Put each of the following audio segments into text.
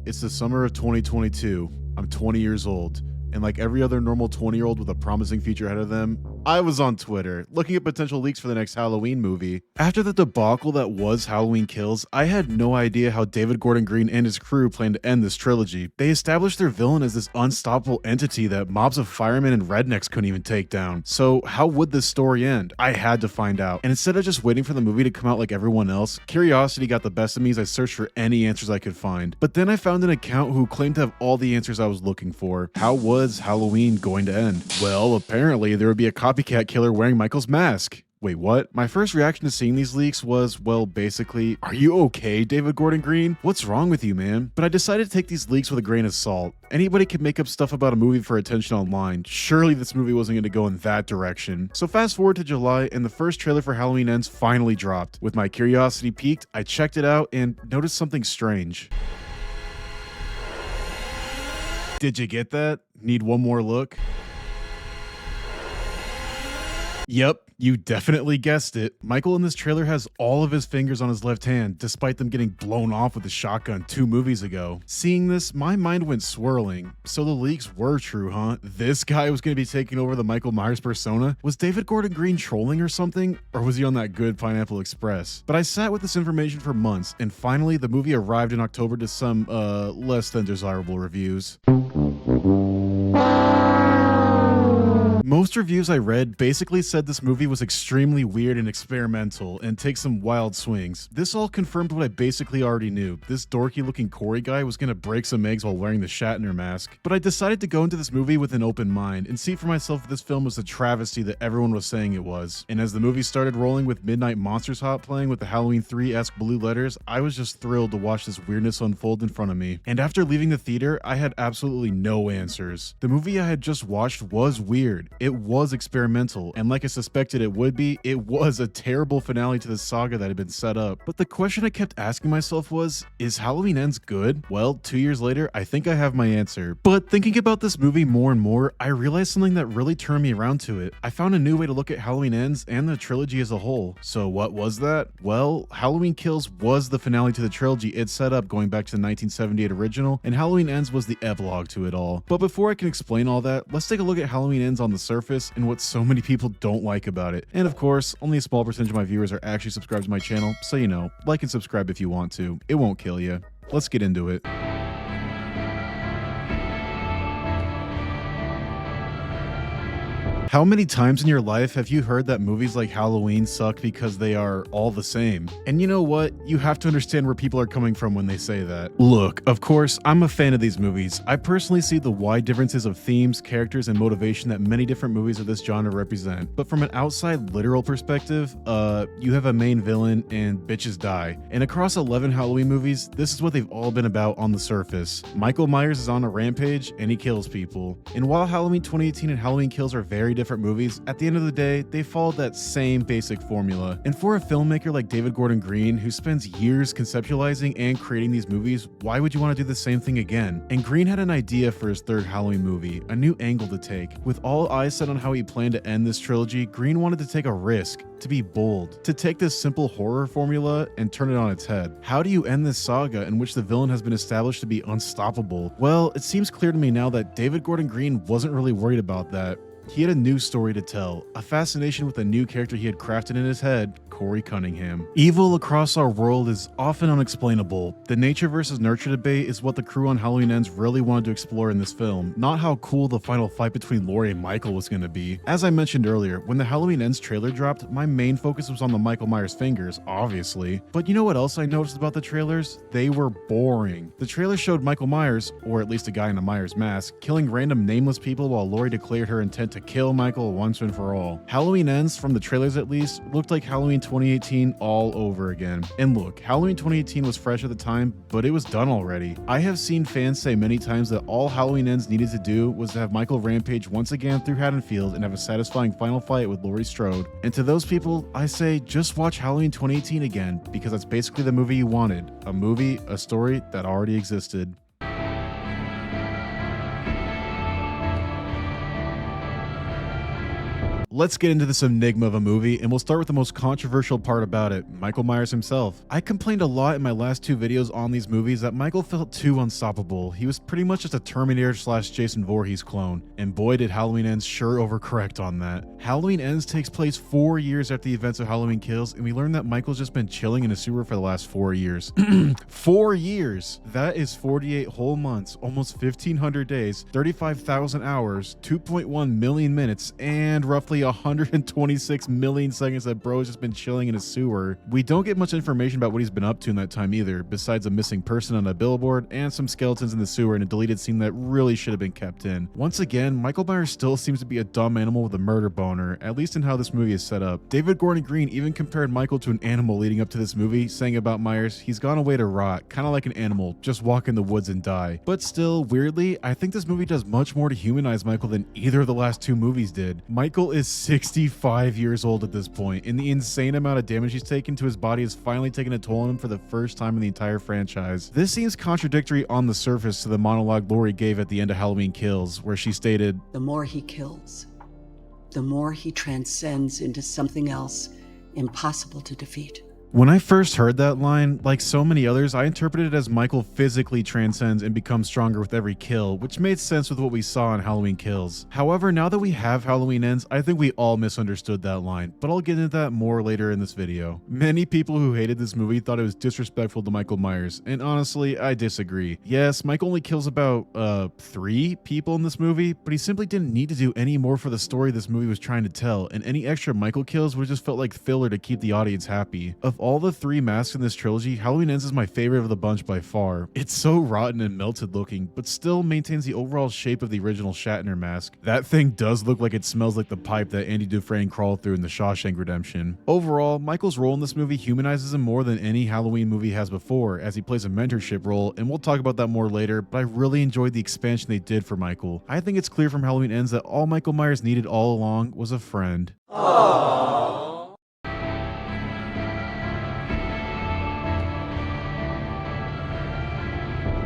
It's the summer of 2022. I'm 20 years old, and like every other normal 20-year-old with a promising future ahead of them, I was on Twitter looking at potential leaks for the next Halloween movie. After the debacle that was Halloween Kills, I had no idea how David Gordon Green and his crew planned to end this trilogy. They established their villain as this unstoppable entity that mobs of firemen and rednecks couldn't even take down. So how would this story end? I had to find out. And instead of just waiting for the movie to come out like everyone else, curiosity got the best of me as I searched for any answers I could find. But then I found an account who claimed to have all the answers I was looking for. How was Halloween going to end? Well, apparently there would be a copycat killer wearing Michael's mask. Wait, what? My first reaction to seeing these leaks was, well, basically, are you okay, David Gordon Green? What's wrong with you, man? But I decided to take these leaks with a grain of salt. Anybody can make up stuff about a movie for attention online. Surely this movie wasn't going to go in that direction. So fast forward to July, and the first trailer for Halloween Ends finally dropped. With my curiosity piqued, I checked it out and noticed something strange. Did you get that? Need one more look? Yep, you definitely guessed it. Michael in this trailer has all of his fingers on his left hand, despite them getting blown off with a shotgun 2 movies ago. Seeing this, my mind went swirling. So the leaks were true, huh? This guy was going to be taking over the Michael Myers persona? Was David Gordon Green trolling or something? Or was he on that good Pineapple Express? But I sat with this information for months, and finally the movie arrived in October to some, less than desirable reviews. Most reviews I read basically said this movie was extremely weird and experimental and takes some wild swings. This all confirmed what I basically already knew. This dorky looking Corey guy was gonna break some eggs while wearing the Shatner mask. But I decided to go into this movie with an open mind and see for myself if this film was the travesty that everyone was saying it was. And as the movie started rolling with Midnight Monsters Hot playing with the Halloween 3-esque blue letters, I was just thrilled to watch this weirdness unfold in front of me. And after leaving the theater, I had absolutely no answers. The movie I had just watched was weird. It was experimental, and like I suspected it would be, it was a terrible finale to the saga that had been set up. But the question I kept asking myself was, is Halloween Ends good? Well, 2 years later, I think I have my answer. But thinking about this movie more and more, I realized something that really turned me around to it. I found a new way to look at Halloween Ends and the trilogy as a whole. So what was that? Well, Halloween Kills was the finale to the trilogy it set up going back to the 1978 original, and Halloween Ends was the epilogue to it all. But before I can explain all that, let's take a look at Halloween Ends on the surface and what so many people don't like about it. And of course, only a small percentage of my viewers are actually subscribed to my channel, so you know, like and subscribe if you want to. It won't kill you. Let's get into it. How many times in your life have you heard that movies like Halloween suck because they are all the same? And you know what? You have to understand where people are coming from when they say that. Look, of course, I'm a fan of these movies. I personally see the wide differences of themes, characters, and motivation that many different movies of this genre represent. But from an outside literal perspective, you have a main villain and bitches die. And across 11 Halloween movies, this is what they've all been about on the surface. Michael Myers is on a rampage and he kills people. And while Halloween 2018 and Halloween Kills are very different movies, at the end of the day, they followed that same basic formula. And for a filmmaker like David Gordon Green, who spends years conceptualizing and creating these movies, why would you want to do the same thing again? And Green had an idea for his third Halloween movie, a new angle to take. With all eyes set on how he planned to end this trilogy, Green wanted to take a risk, to be bold, to take this simple horror formula and turn it on its head. How do you end this saga in which the villain has been established to be unstoppable? Well, it seems clear to me now that David Gordon Green wasn't really worried about that. He had a new story to tell, a fascination with a new character he had crafted in his head, Corey Cunningham. Evil across our world is often unexplainable. The nature versus nurture debate is what the crew on Halloween Ends really wanted to explore in this film, not how cool the final fight between Laurie and Michael was going to be. As I mentioned earlier, when the Halloween Ends trailer dropped, my main focus was on the Michael Myers fingers, obviously. But you know what else I noticed about the trailers? They were boring. The trailer showed Michael Myers, or at least a guy in a Myers mask, killing random nameless people while Laurie declared her intent to kill Michael once and for all. Halloween Ends, from the trailers at least, looked like Halloween 2018 all over again. And look, Halloween 2018 was fresh at the time, but it was done already. I have seen fans say many times that all Halloween Ends needed to do was to have Michael rampage once again through Haddonfield and have a satisfying final fight with Laurie Strode. And to those people, I say just watch Halloween 2018 again, because that's basically the movie you wanted. A movie, a story that already existed. let's get into this enigma of a movie, and we'll start with the most controversial part about it, Michael Myers himself. I complained a lot in my last two videos on these movies that Michael felt too unstoppable. He was pretty much just a Terminator / Jason Voorhees clone, and boy did Halloween Ends sure overcorrect on that. Halloween Ends takes place 4 years after the events of Halloween Kills, and we learn that Michael's just been chilling in a sewer for the last 4 years. 4 years! That is 48 whole months, almost 1,500 days, 35,000 hours, 2.1 million minutes, and roughly 126 million seconds that bro has just been chilling in a sewer. We don't get much information about what he's been up to in that time either, besides a missing person on a billboard and some skeletons in the sewer and a deleted scene that really should have been kept in. Once again, Michael Myers still seems to be a dumb animal with a murder boner, at least in how this movie is set up. David Gordon Green even compared Michael to an animal leading up to this movie, saying about Myers, he's gone away to rot, kind of like an animal, just walk in the woods and die. But still, weirdly, I think this movie does much more to humanize Michael than either of the last two movies did. Michael is 65 years old at this point, and the insane amount of damage he's taken to his body has finally taken a toll on him for the first time in the entire franchise. This seems contradictory on the surface to the monologue Laurie gave at the end of Halloween Kills, where she stated, "The more he kills, the more he transcends into something else impossible to defeat." When I first heard that line, like so many others, I interpreted it as Michael physically transcends and becomes stronger with every kill, which made sense with what we saw in Halloween Kills. However, now that we have Halloween Ends, I think we all misunderstood that line, but I'll get into that more later in this video. Many people who hated this movie thought it was disrespectful to Michael Myers, and honestly, I disagree. Yes, Michael only kills about 3 people in this movie, but he simply didn't need to do any more for the story this movie was trying to tell, and any extra Michael kills would have just felt like filler to keep the audience happy. Of all the 3 masks in this trilogy, Halloween Ends is my favorite of the bunch by far. It's so rotten and melted looking, but still maintains the overall shape of the original Shatner mask. That thing does look like it smells like the pipe that Andy Dufresne crawled through in The Shawshank Redemption. Overall, Michael's role in this movie humanizes him more than any Halloween movie has before, as he plays a mentorship role, and we'll talk about that more later, but I really enjoyed the expansion they did for Michael. I think it's clear from Halloween Ends that all Michael Myers needed all along was a friend. Aww.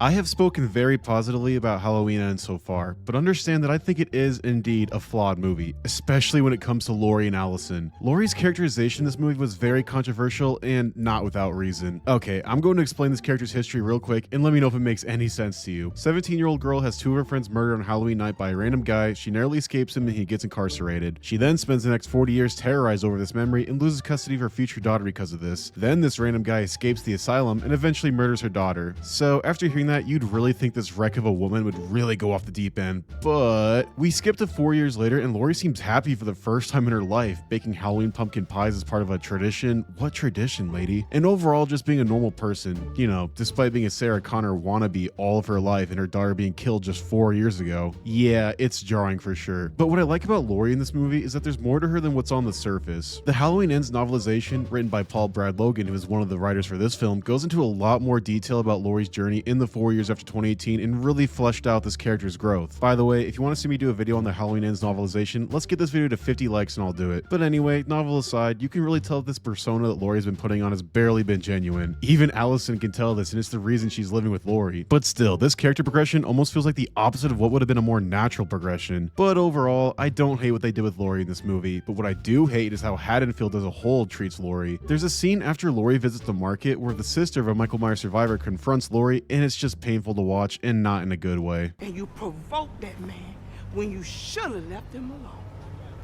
I have spoken very positively about Halloween Ends so far, but understand that I think it is indeed a flawed movie, especially when it comes to Laurie and Allyson. Laurie's characterization in this movie was very controversial and not without reason. Okay, I'm going to explain this character's history real quick and let me know if it makes any sense to you. 17-year-old girl has 2 of her friends murdered on Halloween night by a random guy. She narrowly escapes him and he gets incarcerated. She then spends the next 40 years terrorized over this memory and loses custody of her future daughter because of this. Then this random guy escapes the asylum and eventually murders her daughter. So after hearing that, you'd really think this wreck of a woman would really go off the deep end, but we skip to 4 years later and Laurie seems happy for the first time in her life, baking Halloween pumpkin pies as part of a tradition. What tradition, lady? And overall just being a normal person, you know, despite being a Sarah Connor wannabe all of her life and her daughter being killed just 4 years ago. Yeah, it's jarring for sure. But what I like about Laurie in this movie is that there's more to her than what's on the surface. The Halloween Ends novelization, written by Paul Brad Logan, who is one of the writers for this film, goes into a lot more detail about Laurie's journey in the 4 years after 2018 and really fleshed out this character's growth. By the way, if you want to see me do a video on the Halloween Ends novelization, let's get this video to 50 likes and I'll do it. But anyway, novel aside, you can really tell that this persona that Laurie's been putting on has barely been genuine. Even Allyson can tell this and it's the reason she's living with Laurie. But still, this character progression almost feels like the opposite of what would have been a more natural progression. But overall, I don't hate what they did with Laurie in this movie, but what I do hate is how Haddonfield as a whole treats Laurie. There's a scene after Laurie visits the market where the sister of a Michael Myers survivor confronts Laurie and it's just painful to watch and not in a good way. And you provoked that man when you should have left him alone.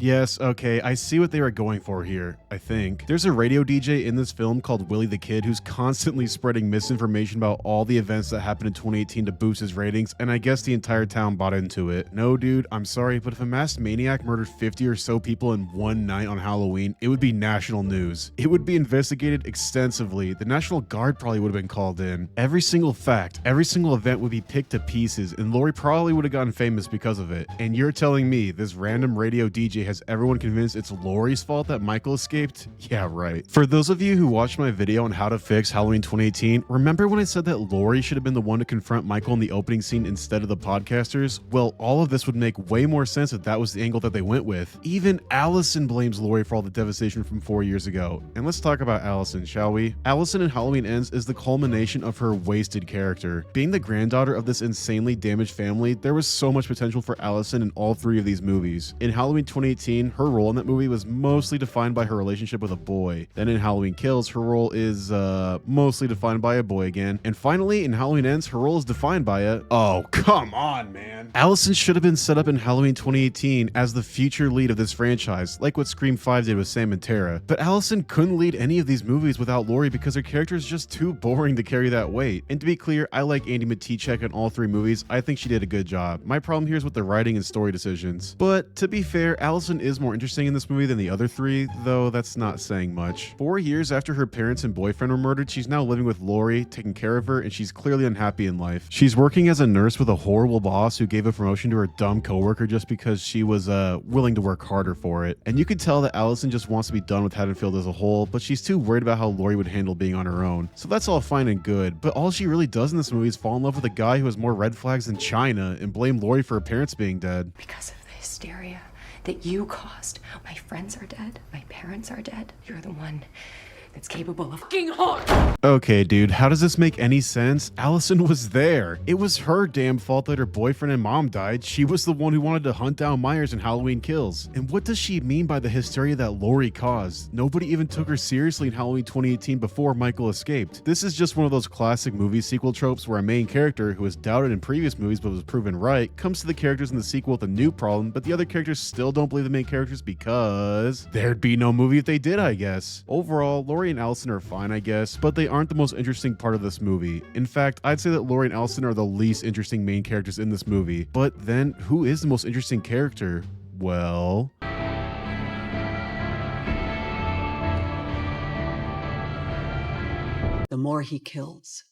Yes, okay, I see what they were going for here, I think. There's a radio DJ in this film called Willie the Kid who's constantly spreading misinformation about all the events that happened in 2018 to boost his ratings, and I guess the entire town bought into it. No, dude, I'm sorry, but if a masked maniac murdered 50 or so people in one night on Halloween, it would be national news. It would be investigated extensively. The National Guard probably would have been called in. Every single fact, every single event would be picked to pieces, and Laurie probably would have gotten famous because of it. And you're telling me this random radio DJ has everyone convinced it's Laurie's fault that Michael escaped? Yeah, right. For those of you who watched my video on how to fix Halloween 2018, remember when I said that Laurie should have been the one to confront Michael in the opening scene instead of the podcasters? Well, all of this would make way more sense if that was the angle that they went with. Even Allyson blames Laurie for all the devastation from 4 years ago. And let's talk about Allyson, shall we? Allyson in Halloween Ends is the culmination of her wasted character. Being the granddaughter of this insanely damaged family, there was so much potential for Allyson in all 3 of these movies. In Halloween 2018, 2018, her role in that movie was mostly defined by her relationship with a boy. Then in Halloween Kills, her role is mostly defined by a boy again. And finally, in Halloween Ends, her role is defined by a... Oh, come on, man. Allyson should have been set up in Halloween 2018 as the future lead of this franchise, like what Scream 5 did with Sam and Tara. But Allyson couldn't lead any of these movies without Laurie because her character is just too boring to carry that weight. And to be clear, I like Andi Matichak in all 3 movies. I think she did a good job. My problem here is with the writing and story decisions. But to be fair, Allyson is more interesting in this movie than the other 3, though that's not saying much. 4 years after her parents and boyfriend were murdered, she's now living with Laurie, taking care of her, and she's clearly unhappy in life. She's working as a nurse with a horrible boss who gave a promotion to her dumb coworker just because she was willing to work harder for it. And you could tell that Allyson just wants to be done with Haddonfield as a whole, but she's too worried about how Laurie would handle being on her own. So that's all fine and good, but all she really does in this movie is fall in love with a guy who has more red flags than China and blame Laurie for her parents being dead. Because of the hysteria that you caused. My friends are dead. My parents are dead. You're the one that's capable of fucking harm. Okay, dude, how does this make any sense? Allyson was there. It was her damn fault that her boyfriend and mom died. She was the one who wanted to hunt down Myers in Halloween Kills. And what does she mean by the hysteria that Laurie caused? Nobody even took her seriously in Halloween 2018 before Michael escaped. This is just one of those classic movie sequel tropes where a main character who was doubted in previous movies but was proven right comes to the characters in the sequel with a new problem, but the other characters still don't believe the main characters because there'd be no movie if they did, I guess. Overall, Laurie and Allyson are fine, I guess, but they aren't the most interesting part of this movie. In fact, I'd say that Laurie and Allyson are the least interesting main characters in this movie. But then, who is the most interesting character? Well... The more he kills,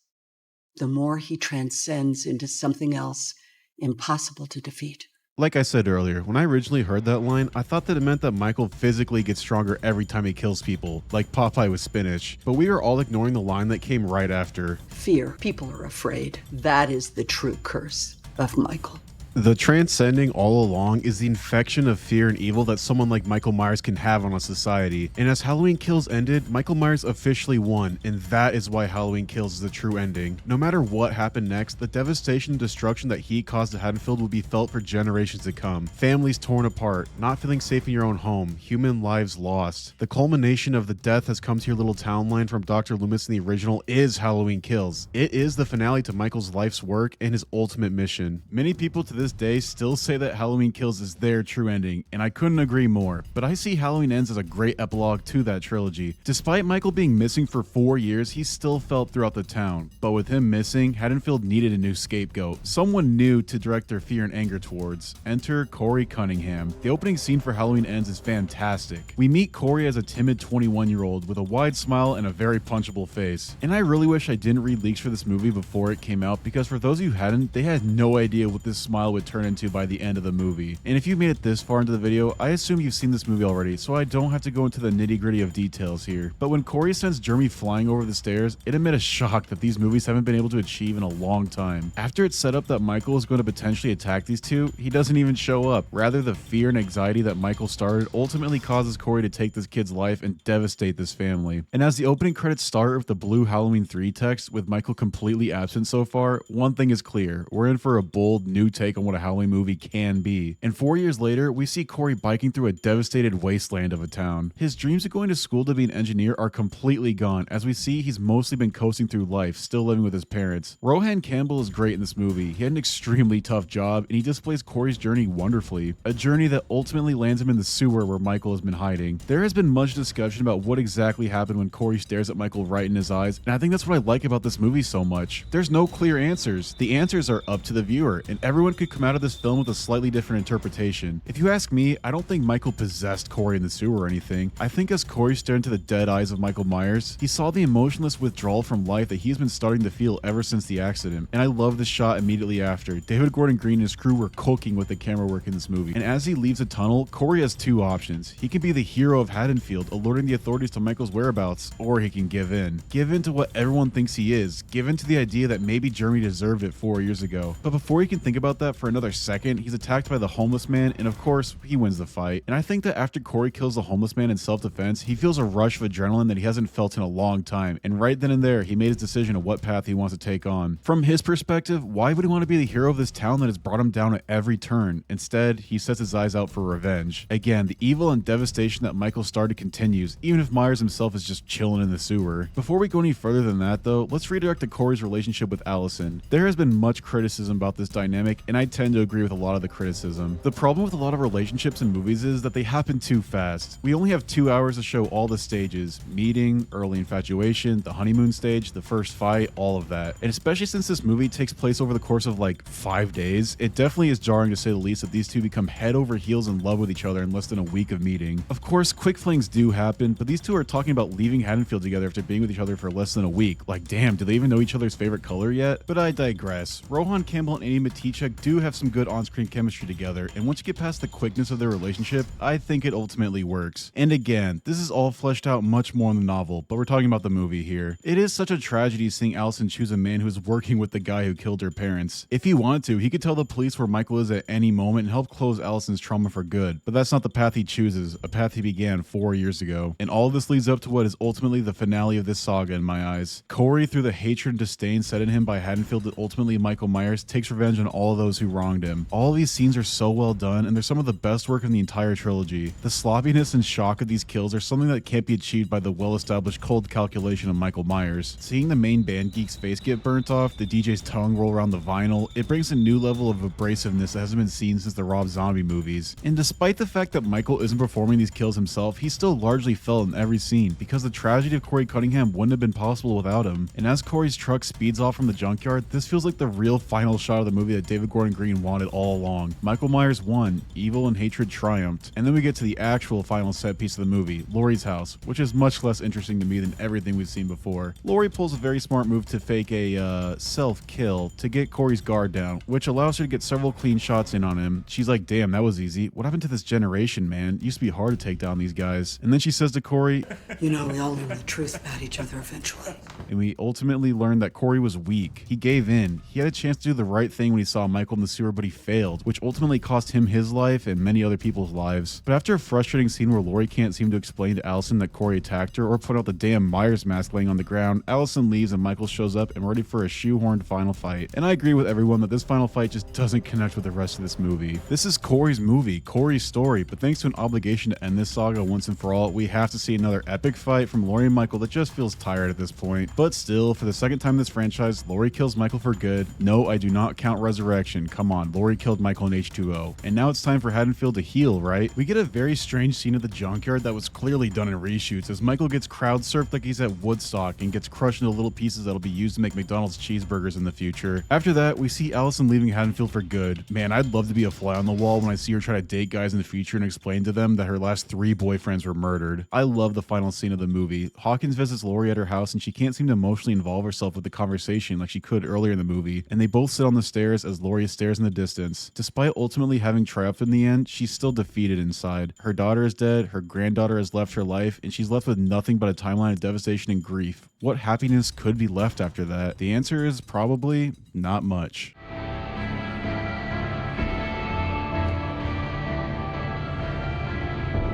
the more he transcends into something else impossible to defeat. Like I said earlier, when I originally heard that line, I thought that it meant that Michael physically gets stronger every time he kills people, like Popeye with spinach. But we are all ignoring the line that came right after. Fear. People are afraid. That is the true curse of Michael. The transcending all along is the infection of fear and evil that someone like Michael Myers can have on a society. And as Halloween Kills ended, Michael Myers officially won, and that is why Halloween Kills is the true ending. No matter what happened next, the devastation and destruction that he caused to Haddonfield will be felt for generations to come. Families torn apart, not feeling safe in your own home, human lives lost. The culmination of the death has come to your little town line from Dr. Loomis in the original is Halloween Kills. It is the finale to Michael's life's work and his ultimate mission. Many people to this day still say that Halloween Kills is their true ending, and I couldn't agree more, but I see Halloween Ends as a great epilogue to that trilogy. Despite Michael being missing for 4 years, he still felt throughout the town, but with him missing, Haddonfield needed a new scapegoat, someone new to direct their fear and anger towards. Enter Corey Cunningham. The opening scene for Halloween Ends is fantastic. We meet Corey as a timid 21-year-old with a wide smile and a very punchable face, and I really wish I didn't read leaks for this movie before it came out, because for those of you who hadn't, they had no idea what this smile would turn into by the end of the movie. And if you made it this far into the video, I assume you've seen this movie already, so I don't have to go into the nitty-gritty of details here. But when Corey sends Jeremy flying over the stairs, it emit a shock that these movies haven't been able to achieve in a long time. After it's set up that Michael is going to potentially attack these two, he doesn't even show up. Rather, the fear and anxiety that Michael started ultimately causes Corey to take this kid's life and devastate this family. And as the opening credits start with the blue Halloween 3 text, with Michael completely absent so far, one thing is clear: we're in for a bold new take on what a Halloween movie can be. And 4 years later, we see Corey biking through a devastated wasteland of a town. His dreams of going to school to be an engineer are completely gone, as we see he's mostly been coasting through life, still living with his parents. Rohan Campbell is great in this movie. He had an extremely tough job, and he displays Corey's journey wonderfully. A journey that ultimately lands him in the sewer where Michael has been hiding. There has been much discussion about what exactly happened when Corey stares at Michael right in his eyes, and I think that's what I like about this movie so much. There's no clear answers. The answers are up to the viewer, and everyone could come out of this film with a slightly different interpretation. If you ask me, I don't think Michael possessed Corey in the sewer or anything. I think as Corey stared into the dead eyes of Michael Myers, he saw the emotionless withdrawal from life that he's been starting to feel ever since the accident. And I love the shot immediately after. David Gordon Green and his crew were cooking with the camera work in this movie. And as he leaves the tunnel, Corey has two options. He can be the hero of Haddonfield, alerting the authorities to Michael's whereabouts, or he can give in. Give in to what everyone thinks he is. Give in to the idea that maybe Jeremy deserved it 4 years ago. But before he can think about that for another second, he's attacked by the homeless man, and of course, he wins the fight. And I think that after Corey kills the homeless man in self-defense, he feels a rush of adrenaline that he hasn't felt in a long time, and right then and there, he made his decision of what path he wants to take on. From his perspective, why would he want to be the hero of this town that has brought him down at every turn? Instead, he sets his eyes out for revenge. Again, the evil and devastation that Michael started continues, even if Myers himself is just chilling in the sewer. Before we go any further than that though, let's redirect to Corey's relationship with Allyson. There has been much criticism about this dynamic, and I tend to agree with a lot of the criticism. The problem with a lot of relationships in movies is that they happen too fast. We only have 2 hours to show all the stages: meeting, early infatuation, the honeymoon stage, the first fight, all of that. And especially since this movie takes place over the course of like 5 days, it definitely is jarring to say the least that these two become head over heels in love with each other in less than a week of meeting. Of course, quick flings do happen, but these two are talking about leaving Haddonfield together after being with each other for less than a week. Like, damn, do they even know each other's favorite color yet? But I digress. Rohan Campbell and Amy Matichak do have some good on-screen chemistry together, and once you get past the quickness of their relationship, I think it ultimately works. And again, this is all fleshed out much more in the novel, but we're talking about the movie here. It is such a tragedy seeing Allyson choose a man who is working with the guy who killed her parents. If he wanted to, he could tell the police where Michael is at any moment and help close Allyson's trauma for good, but that's not the path he chooses, a path he began 4 years ago. And all of this leads up to what is ultimately the finale of this saga in my eyes. Corey, through the hatred and disdain set in him by Haddonfield that ultimately Michael Myers, takes revenge on all of those who wronged him. All of these scenes are so well done, and they're some of the best work in the entire trilogy. The sloppiness and shock of these kills are something that can't be achieved by the well-established cold calculation of Michael Myers. Seeing the main band geek's face get burnt off, the DJ's tongue roll around the vinyl, it brings a new level of abrasiveness that hasn't been seen since the Rob Zombie movies. And despite the fact that Michael isn't performing these kills himself, he's still largely felt in every scene, because the tragedy of Corey Cunningham wouldn't have been possible without him. And as Corey's truck speeds off from the junkyard, this feels like the real final shot of the movie that David Gordon Green wanted all along. Michael Myers won, evil and hatred triumphed, and then we get to the actual final set piece of the movie, Laurie's house, which is much less interesting to me than everything we've seen before. Laurie pulls a very smart move to fake a self-kill to get Corey's guard down, which allows her to get several clean shots in on him. She's like, damn, that was easy. What happened to this generation, man? It used to be hard to take down these guys. And then she says to Corey, You know, we all learn the truth about each other eventually. and we ultimately learned that Corey was weak. He gave in. He had a chance to do the right thing when he saw Michael in the sewer, but he failed, which ultimately cost him his life and many other people's lives. But after a frustrating scene where Laurie can't seem to explain to Allyson that Corey attacked her or point out the damn Myers mask laying on the ground, Allyson leaves and Michael shows up and we're ready for a shoehorned final fight. And I agree with everyone that this final fight just doesn't connect with the rest of this movie. This is Corey's movie, Corey's story, but thanks to an obligation to end this saga once and for all, we have to see another epic fight from Laurie and Michael that just feels tired at this point. But still, for the second time in this franchise, Laurie kills Michael for good. No, I do not count resurrection. Come on, Laurie killed Michael in H2O. And now it's time for Haddonfield to heal, right? We get a very strange scene at the junkyard that was clearly done in reshoots as Michael gets crowd surfed like he's at Woodstock and gets crushed into little pieces that'll be used to make McDonald's cheeseburgers in the future. After that, we see Allyson leaving Haddonfield for good. Man, I'd love to be a fly on the wall when I see her try to date guys in the future and explain to them that her last 3 boyfriends were murdered. I love the final scene of the movie. Hawkins visits Laurie at her house and she can't seem to emotionally involve herself with the conversation like she could earlier in the movie, and they both sit on the stairs as Laurie stares in the distance. Despite ultimately having triumphed in the end, she's still defeated inside. Her daughter is dead, her granddaughter has left her life, and she's left with nothing but a timeline of devastation and grief. What happiness could be left after that? The answer is probably not much.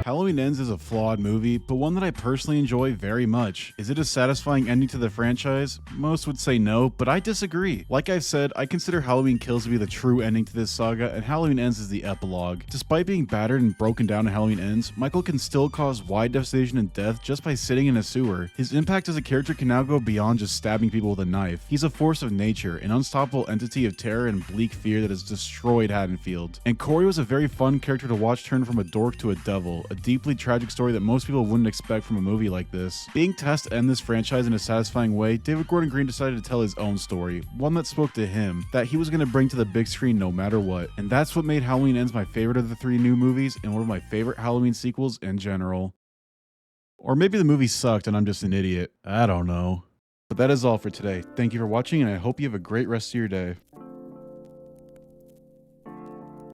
Halloween Ends is a flawed movie, but one that I personally enjoy very much. Is it a satisfying ending to the franchise? Most would say no, but I disagree. Like I've said, I consider Halloween Kills to be the true ending to this saga, and Halloween Ends is the epilogue. Despite being battered and broken down in Halloween Ends, Michael can still cause wide devastation and death just by sitting in a sewer. His impact as a character can now go beyond just stabbing people with a knife. He's a force of nature, an unstoppable entity of terror and bleak fear that has destroyed Haddonfield. And Corey was a very fun character to watch turn from a dork to a devil, a deeply tragic story that most people wouldn't expect from a movie like this. Being tasked to end this franchise in a satisfying way, David Gordon Green decided to tell his own story, one that spoke to him, that he was going to bring to the big screen no matter what. And that's what made Halloween Ends my favorite of the 3 new movies and one of my favorite Halloween sequels in general. Or maybe the movie sucked and I'm just an idiot. I don't know. But that is all for today. Thank you for watching and I hope you have a great rest of your day.